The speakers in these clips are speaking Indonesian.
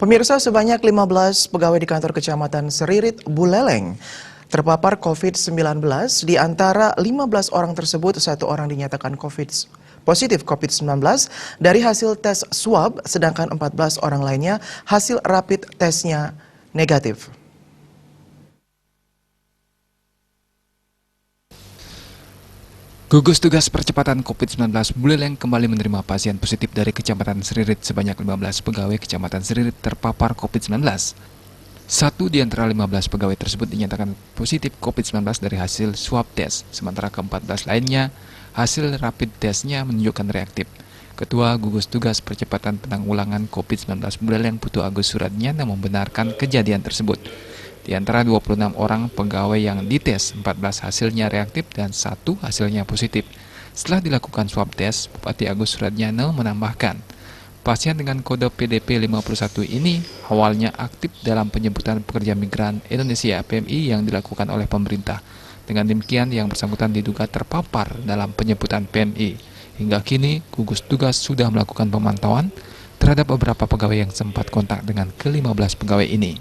Pemirsa, sebanyak 15 pegawai di kantor Kecamatan Seririt, Buleleng terpapar COVID-19. Di antara 15 orang tersebut, 1 orang dinyatakan positif COVID-19 dari hasil tes swab, sedangkan 14 orang lainnya hasil rapid tesnya negatif. Gugus Tugas Percepatan COVID-19 Buleleng kembali menerima pasien positif dari Kecamatan Seririt. Sebanyak 15 pegawai Kecamatan Seririt terpapar COVID-19. 1 di antara 15 pegawai tersebut dinyatakan positif COVID-19 dari hasil swab test, sementara ke-14 lainnya hasil rapid testnya menunjukkan reaktif. Ketua Gugus Tugas Percepatan Penanggulangan COVID-19 Buleleng Putu Agus Suratnyana membenarkan kejadian tersebut. Di antara 26 orang pegawai yang dites, 14 hasilnya reaktif dan 1 hasilnya positif. Setelah dilakukan swab tes, Bupati Agus Suratnyana menambahkan, pasien dengan kode PDP 51 ini awalnya aktif dalam penjemputan pekerja migran Indonesia PMI yang dilakukan oleh pemerintah. Dengan demikian, yang bersangkutan diduga terpapar dalam penjemputan PMI. Hingga kini, gugus tugas sudah melakukan pemantauan terhadap beberapa pegawai yang sempat kontak dengan ke-15 pegawai ini.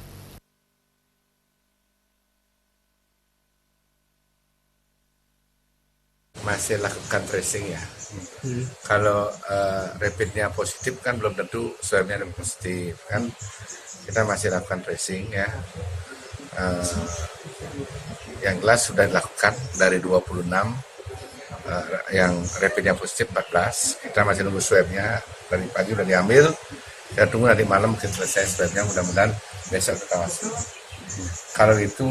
Masih lakukan tracing ya. Kalau rapidnya positif kan belum tentu swabnya positif kan. Kita masih lakukan tracing ya. Yang jelas sudah dilakukan dari 26, yang rapidnya positif 14. Kita masih nunggu swabnya, dari pagi sudah diambil. Kita tunggu nanti malam mungkin selesai swabnya, mudah-mudahan besok kita masuk. Kalau itu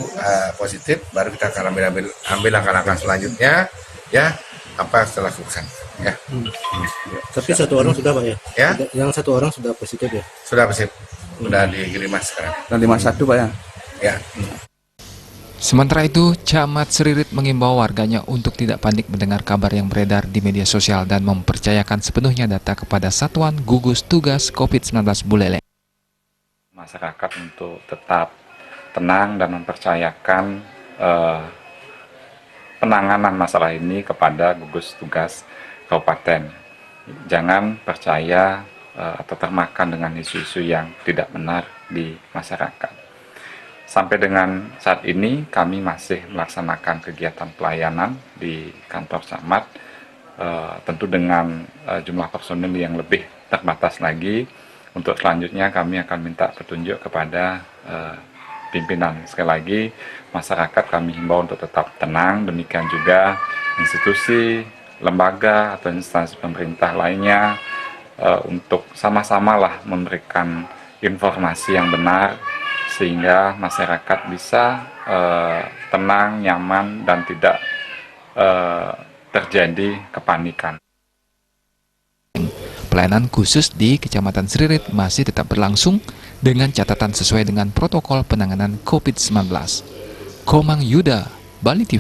positif, baru kita akan ambil langkah-langkah selanjutnya. Ya, apa yang harus dilakukan ya. Tapi 1 orang sudah Pak ya? Ya? Yang 1 orang sudah positif ya? Sudah positif, sudah dikirim sekarang. Dan 51 Pak ya? Ya. Sementara itu, Camat Seririt mengimbau warganya untuk tidak panik mendengar kabar yang beredar di media sosial dan mempercayakan sepenuhnya data kepada Satuan Gugus Tugas COVID-19 Buleleng. Masyarakat untuk tetap tenang dan mempercayakan penanganan masalah ini kepada gugus tugas kabupaten. Jangan percaya atau termakan dengan isu-isu yang tidak benar di masyarakat. Sampai dengan saat ini kami masih melaksanakan kegiatan pelayanan di kantor camat, tentu dengan jumlah personil yang lebih terbatas lagi. Untuk selanjutnya kami akan minta petunjuk kepada pimpinan. Sekali lagi, masyarakat kami himbau untuk tetap tenang, demikian juga institusi, lembaga, atau instansi pemerintah lainnya untuk sama-samalah memberikan informasi yang benar sehingga masyarakat bisa tenang, nyaman, dan tidak terjadi kepanikan. Pelayanan khusus di Kecamatan Seririt masih tetap berlangsung dengan catatan sesuai dengan protokol penanganan COVID-19. Komang Yuda, Bali TV.